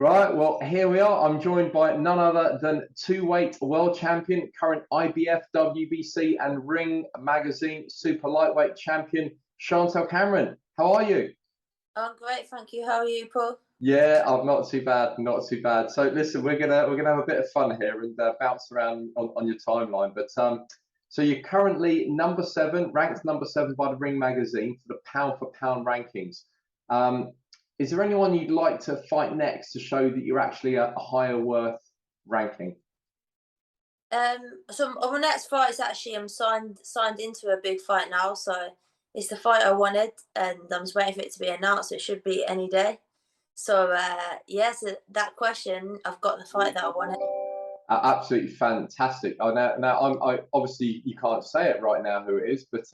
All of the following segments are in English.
Right, well, here we are. I'm joined by none other than two-weight world champion, current IBF, WBC, and Ring Magazine super lightweight champion, Chantelle Cameron. How are you? I'm great, thank you. How are you, Paul? Yeah, I'm not too bad, not too bad. So listen, we're gonna have a bit of fun here and bounce around on your timeline. But so you're currently number 7, ranked number 7 by the Ring Magazine for the pound for pound rankings. Is there anyone you'd like to fight next to show that you're actually a higher worth ranking? So my next fight is actually I'm signed into a big fight now, so it's the fight I wanted, and I'm just waiting for it to be announced. It should be any day. So yes, that question, I've got the fight that I wanted. Absolutely fantastic. Oh, I obviously you can't say it right now who it is, but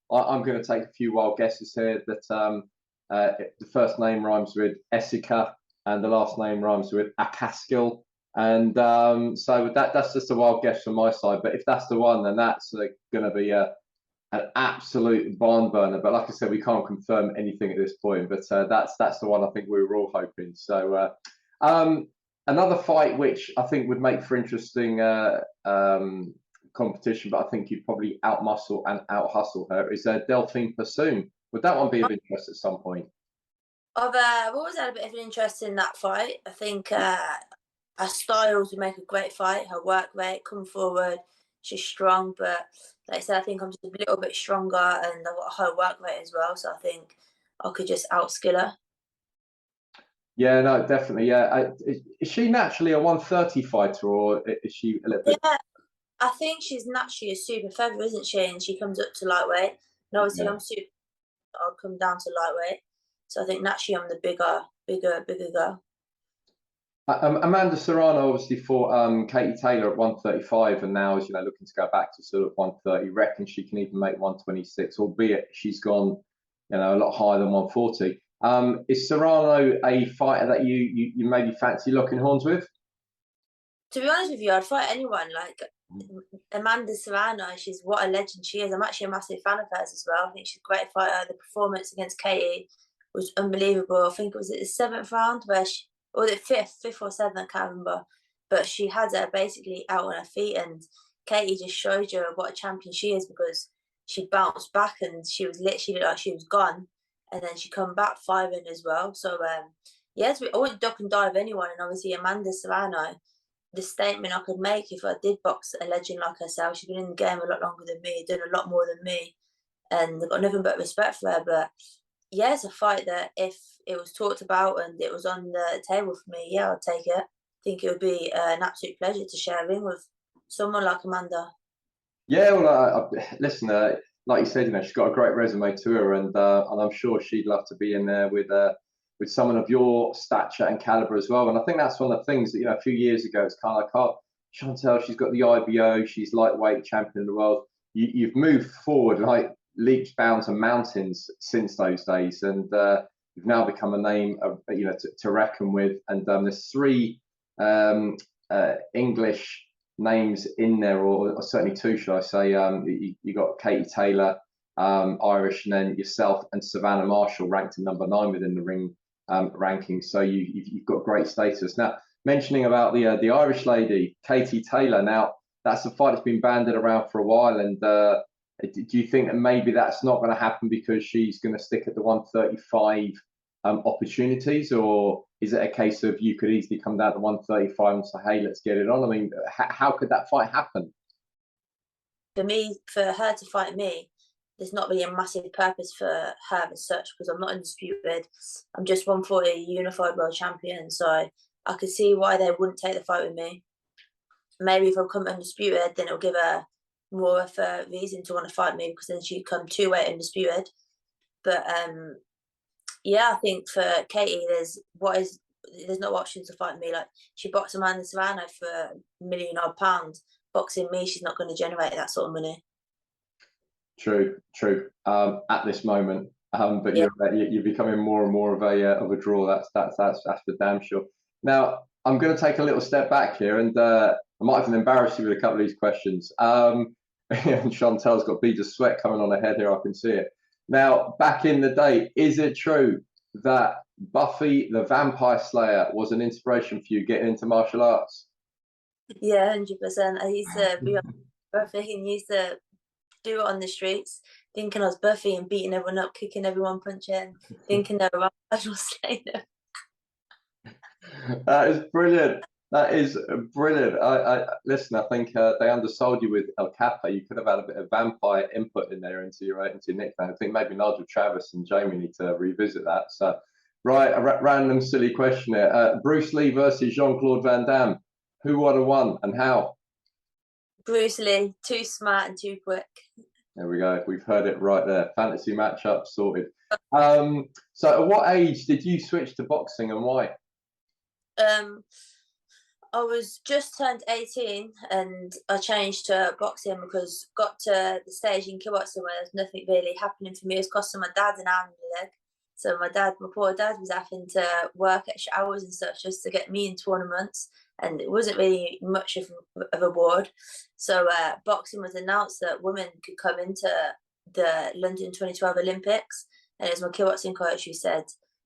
I'm going to take a few wild guesses here. That the first name rhymes with Essica and the last name rhymes with McCASKILL. And so that's just a wild guess from my side. But if that's the one, then that's going to be an absolute barn burner. But like I said, we can't confirm anything at this point. But that's the one I think we were all hoping. So another fight which I think would make for interesting competition, but I think you'd probably outmuscle and outhustle her, is Delphine Persoon. Would that one be of interest at some point? I've always had a bit of an interest in that fight. I think her styles would make a great fight. Her work rate, come forward, she's strong, but like I said, I think I'm just a little bit stronger, and I've got a high work rate as well. So I think I could just outskill her. Yeah, no, definitely. Yeah, is she naturally a 130 fighter, or is she a little bit? Yeah, I think she's naturally a super feather, isn't she? And she comes up to lightweight. And obviously, Yeah. I'm super. I'll come down to lightweight. So I think naturally, I'm the bigger girl. Amanda Serrano obviously fought Katie Taylor at 135, and now is looking to go back to sort of 130. Reckons she can even make 126, albeit she's gone a lot higher than 140. Is Serrano a fighter that you maybe fancy locking horns with? To be honest with you, I'd fight anyone. Like Amanda Serrano, she's what a legend she is. I'm actually a massive fan of hers as well. I think she's a great fighter. The performance against Katie was unbelievable. I think it was at the 7th round where she, or the fifth or 7th, I can't remember. But she had her basically out on her feet, and Katie just showed you what a champion she is, because she bounced back and she was literally like she was gone, and then she come back 5-0 as well. So yes, I wouldn't duck and dive anyone, and obviously Amanda Serrano, the statement I could make if I did box a legend like herself. She's been in the game a lot longer than me, done a lot more than me, and I've got nothing but respect for her. But yeah, it's a fight that if it was talked about and it was on the table for me, yeah, I'd take it. I think it would be an absolute pleasure to share a ring with someone like Amanda. Yeah, well, listen, like you said, she's got a great resume to her, and I'm sure she'd love to be in there with someone of your stature and caliber as well. And I think that's one of the things that a few years ago, it's kind of like, oh, Chantelle, she's got the IBO, she's lightweight champion of the world. You've moved forward like leaps, bounds, and mountains since those days, and you've now become a name of to reckon with. And there's 3 English names in there, or certainly 2, should I say. You got Katie Taylor, Irish, and then yourself and Savannah Marshall ranked at number 9 within the Ring rankings. So you've got great status. Now, mentioning about the Irish lady, Katie Taylor. Now, that's a fight that's been banded around for a while, and do you think that maybe that's not going to happen because she's going to stick at the 135 opportunities, or is it a case of you could easily come down to 135 and say, hey, let's get it on? I mean, how could that fight happen? For me, for her to fight me, there's not really a massive purpose for her as such, because I'm not undisputed. I'm just 140 unified world champion, so I could see why they wouldn't take the fight with me. Maybe if I come undisputed, then it'll give her more of a reason to want to fight me, because then she'd come 2-weight undisputed. But yeah, I think for Katie, there's no option to fight me. Like, she boxed Amanda Serrano for £1 million odd. Boxing me, she's not going to generate that sort of money. True. At this moment, but yeah. you're becoming more and more of a draw. That's for damn sure. Now, I'm going to take a little step back here, and I might even embarrass you with a couple of these questions. And Chantelle's got beads of sweat coming on her head here. I can see it. Now, back in the day, is it true that Buffy the Vampire Slayer was an inspiration for you getting into martial arts? Yeah, 100%. I used to be on Buffy and used to do it on the streets, thinking I was Buffy and beating everyone up, kicking everyone, punching, thinking they were Nigel Travis. That is brilliant. That is brilliant. I listen. I think they undersold you with El Capo. You could have had a bit of vampire input in there into your nickname. I think maybe Nigel Travis and Jamie need to revisit that. So, right, a random silly question here. Bruce Lee versus Jean-Claude Van Damme. Who would have won and how? Bruce Lee, too smart and too quick. There we go. We've heard it right there. Fantasy matchup sorted. So, at what age did you switch to boxing and why? I was just turned 18 and I changed to boxing because got to the stage in kickboxing where there's nothing really happening for me. It was costing my dad an arm and a leg. So my poor dad was having to work extra hours and stuff just to get me in tournaments, and it wasn't really much of a reward. So boxing was announced that women could come into the London 2012 Olympics, and it was my kickboxing coach who said,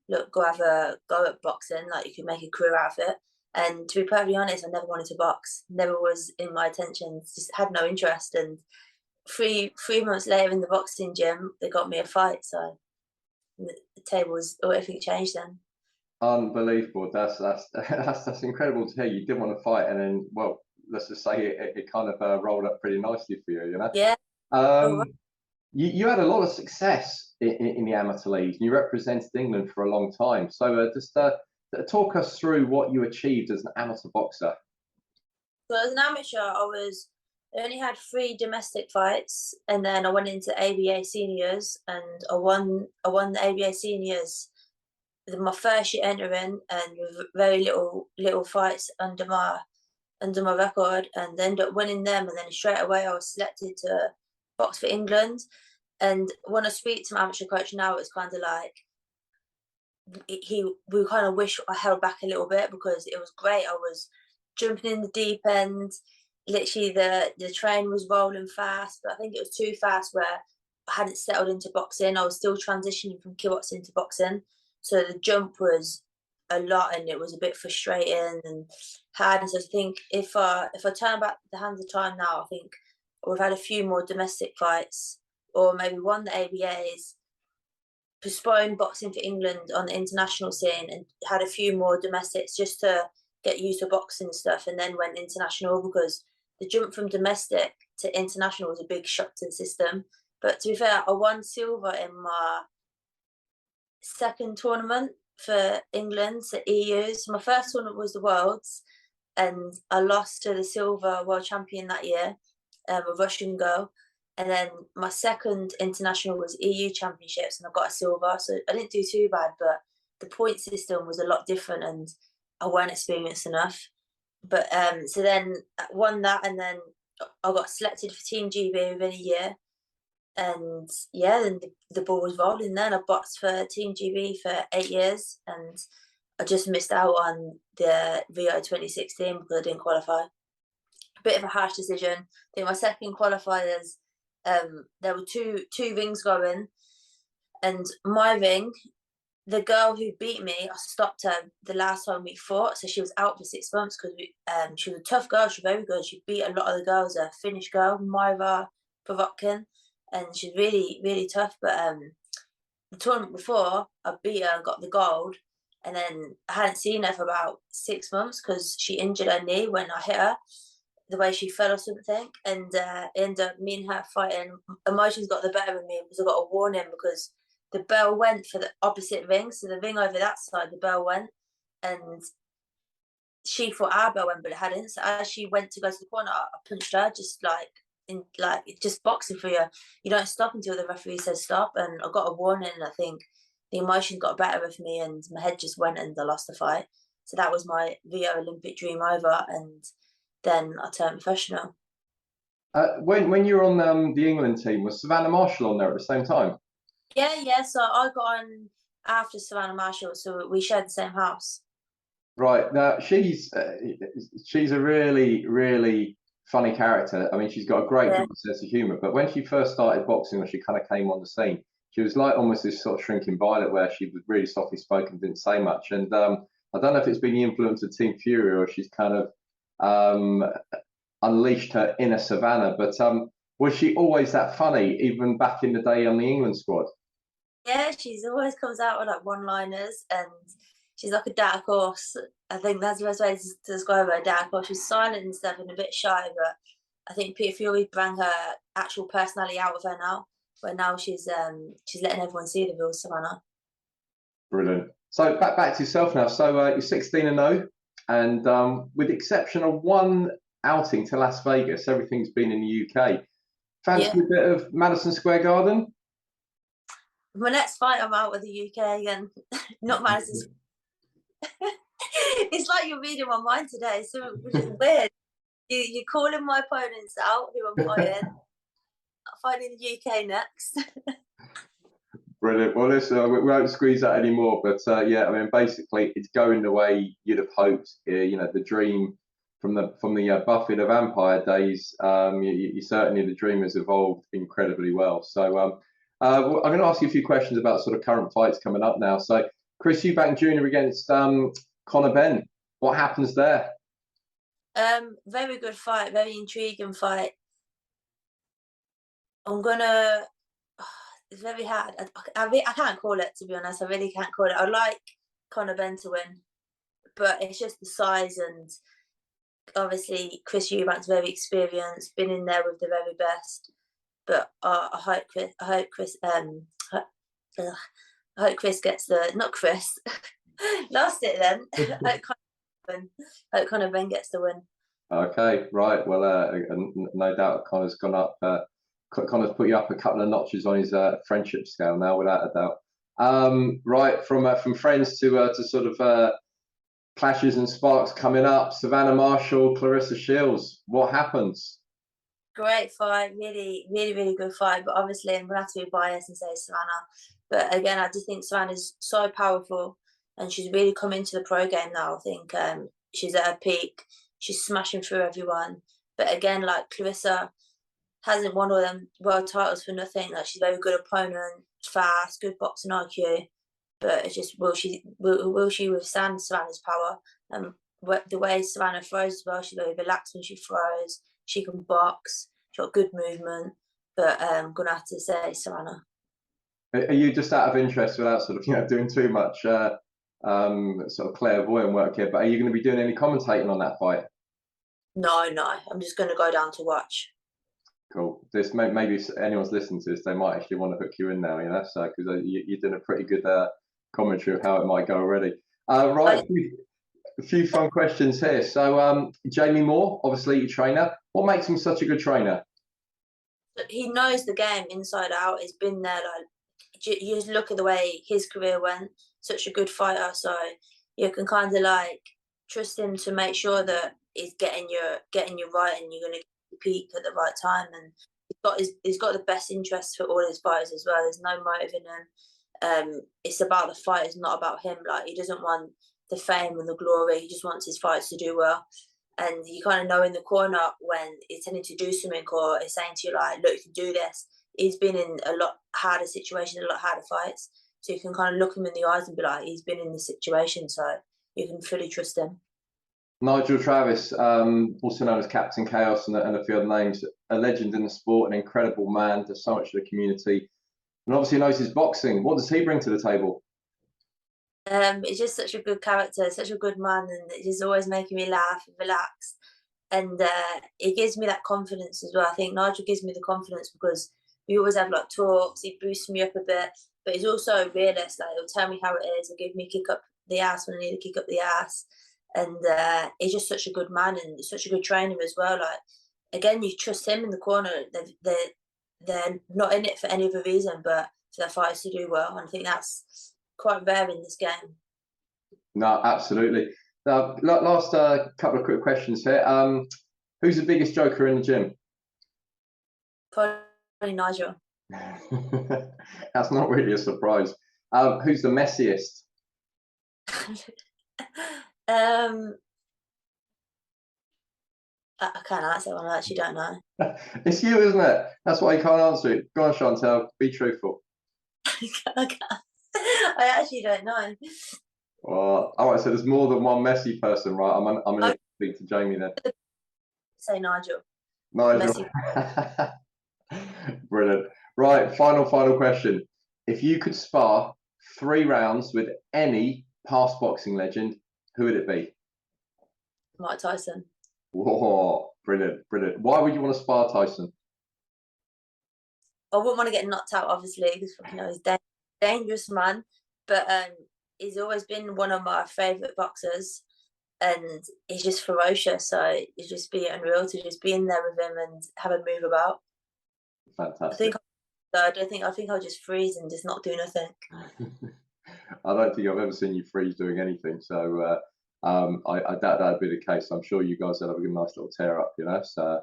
look, go have a go at boxing, like you can make a career out of it. And to be perfectly honest, I never wanted to box. Never was in my intentions. Just had no interest. And three months later in the boxing gym, they got me a fight. So the tables, everything changed then. Unbelievable. That's incredible to hear. You did want to fight, and then, well, let's just say it kind of rolled up pretty nicely for you. You know. Yeah. You had a lot of success in the amateur leagues, and you represented England for a long time. So just talk us through what you achieved as an amateur boxer. So as an amateur, I only had 3 domestic fights, and then I went into ABA seniors, and I won the ABA seniors my first year entering, and with very little fights under my record, and ended up winning them. And then straight away I was selected to box for England. And when I speak to my amateur coach now, it's kind of like we kind of wish I held back a little bit, because it was great. I was jumping in the deep end. Literally the train was rolling fast, but I think it was too fast where I hadn't settled into boxing. I was still transitioning from kickboxing to boxing, so the jump was a lot, and it was a bit frustrating and hard. And so I think if I turn back the hands of time now, I think we've had a few more domestic fights, or maybe won the ABAs, postponed boxing for England on the international scene, and had a few more domestics just to get used to boxing and stuff, and then went international, because the jump from domestic to international was a big shock to the system. But to be fair, I won silver in my second tournament for England, so EUs. My first tournament was the Worlds, and I lost to the silver world champion that year, a Russian girl. And then my second international was EU championships, and I got a silver. So I didn't do too bad, but the point system was a lot different, and I weren't experienced enough. But so then I won that, and then I got selected for Team GB within a year. And yeah, then the ball was rolling. Then I boxed for Team GB for 8 years, and I just missed out on the Rio 2016 because I didn't qualify. A bit of a harsh decision. I think my second qualifiers, there were two rings going, and my ring, the girl who beat me, I stopped her the last time we fought, so she was out for 6 months because she was a tough girl. She was very good. She beat a lot of the girls. A Finnish girl, Myra Provotkin, and she's really, really tough. But the tournament before, I beat her, got the gold, and then I hadn't seen her for about 6 months because she injured her knee when I hit her, the way she fell or something, and ended up me and her fighting. Emotions got the better of me because I got a warning, because the bell went for the opposite ring, so the ring over that side, the bell went, and she thought our bell went, but it hadn't. So as she went to go to the corner, I punched her, just boxing for you. You don't stop until the referee says stop, and I got a warning. And I think the emotion got better of me, and my head just went, and I lost the fight. So that was my Rio Olympic dream over, and then I turned professional. When you were on the England team, was Savannah Marshall on there at the same time? Yeah. So I got on after Savannah Marshall, so we shared the same house. Right. Now she's a really, really funny character. I mean, she's got a great sense of humour. But when she first started boxing, when she kind of came on the scene, She was like almost this sort of shrinking violet, where she was really softly spoken, didn't say much. And I don't know if it's been the influence of Team Fury or she's kind of unleashed her inner Savannah. But was she always that funny, even back in the day on the England squad? Yeah, she's always comes out with like one-liners, and she's like a dark horse. I think that's the best way to describe her, a dark horse. She's silent and stuff and a bit shy, but I think Peter Fury brought her actual personality out of her now, where now she's letting everyone see the real Savannah. Brilliant. So back to yourself now. So you're 16-0, and with the exception of one outing to Las Vegas, everything's been in the UK. Fancy a bit of Madison Square Garden? My next fight, I'm out with the UK again, not Madison. It's like you're reading my mind today, so which is weird. You're calling my opponents out who I'm fighting. I'm fighting the UK next. Brilliant. Well, listen, we won't squeeze that anymore. But yeah, I mean, basically, it's going the way you'd have hoped. You know, the dream from the Buffy the Vampire days. You certainly, the dream has evolved incredibly well. So I'm going to ask you a few questions about sort of current fights coming up now. So Chris Eubank Jr. against Conor Benn. What happens there? Very good fight, very intriguing fight. It's very hard. I can't call it, to be honest. I really can't call it. I'd like Conor Benn to win, but it's just the size, and obviously Chris Eubank's very experienced, been in there with the very best. But I hope Chris gets the, not Chris, lost it then. Hope Conor Benn gets the win. Okay, right. Well, no doubt Conor's gone up. Connor's put you up a couple of notches on his friendship scale now, without a doubt. Right, from friends to sort of clashes and sparks coming up. Savannah Marshall, Clarissa Shields. What happens? Great fight, really, really, really good fight. But obviously, I'm gonna have to be biased and say Savannah. But again, I just think Savannah's so powerful, and she's really come into the pro game now. I think she's at her peak. She's smashing through everyone. But again, like Clarissa hasn't won all them world titles for nothing. Like, she's a very good opponent, fast, good boxing IQ. But it's just, will she withstand Savannah's power? The way Savannah throws as well, she's very relaxed when she throws. She can box. She's got good movement. But I'm gonna have to say Savannah. Are you, just out of interest, without sort of doing too much sort of clairvoyant work here, but are you going to be doing any commentating on that fight? No. I'm just going to go down to watch. Cool. This maybe if anyone's listening to this, they might actually want to hook you in now, so because you're doing a pretty good commentary of how it might go already. Right, a few fun questions here. So Jamie Moore, obviously your trainer. What makes him such a good trainer? He knows the game inside out. He's been there. Like, you just look at the way his career went. Such a good fighter, so you can kind of like trust him to make sure that he's getting you right, and you're going to peak at the right time. And he's got the best interests for all his fighters as well. There's no motive in him. It's about the fight. It's not about him. Like, he doesn't want the fame and the glory. He just wants his fights to do well. And you kind of know in the corner when he's tending to do something, or he's saying to you like, look, you can do this. He's been in a lot harder situations, a lot harder fights. So you can kind of look him in the eyes and be like, he's been in this situation, so you can fully trust him. Nigel Travis, also known as Captain Chaos and a few other names, a legend in the sport, an incredible man, does so much for the community, and obviously knows his boxing. What does he bring to the table? He's just such a good character, such a good man, and he's always making me laugh and relax. And he gives me that confidence as well. I think Nigel gives me the confidence because we always have like talks. He boosts me up a bit, but he's also a realist. Like, he'll tell me how it is. He'll give me a kick up the ass when I need to kick up the ass. And he's just such a good man and such a good trainer as well. Like, again, you trust him in the corner. They're not in it for any other reason but for their fighters to do well. And I think that's quite rare in this game. No, absolutely. Now, last couple of quick questions here. Who's the biggest joker in the gym? Probably Nigel. That's not really a surprise. Who's the messiest? I can't answer that one. I actually don't know. It's you, isn't it? That's why you can't answer it. Go on, Chantelle. Be truthful. I actually don't know. Well, all right. So there's more than one Messi person, right? I'm gonna speak to Jamie then. Say Nigel. Nigel. Brilliant. Right. Final question. If you could spar 3 rounds with any past boxing legend, who would it be? Mike Tyson. Whoa, brilliant. Why would you want to spar Tyson? I wouldn't want to get knocked out, obviously, because he's a dangerous man. But he's always been one of my favourite boxers, and he's just ferocious. So it's just be unreal to just be in there with him and have a move about. Fantastic. I think I'll just freeze and just not do nothing. I don't think I've ever seen you freeze doing anything. So I doubt that'd be the case. I'm sure you guys will have a nice little tear up, So,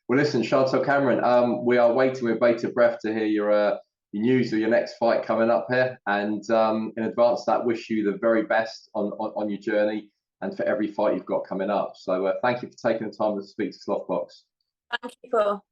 well, listen, Chantelle Cameron, we are waiting with bated breath to hear your news of your next fight coming up here. And in advance of that, wish you the very best on your journey and for every fight you've got coming up. So thank you for taking the time to speak to Slothbox. Thank you, Paul.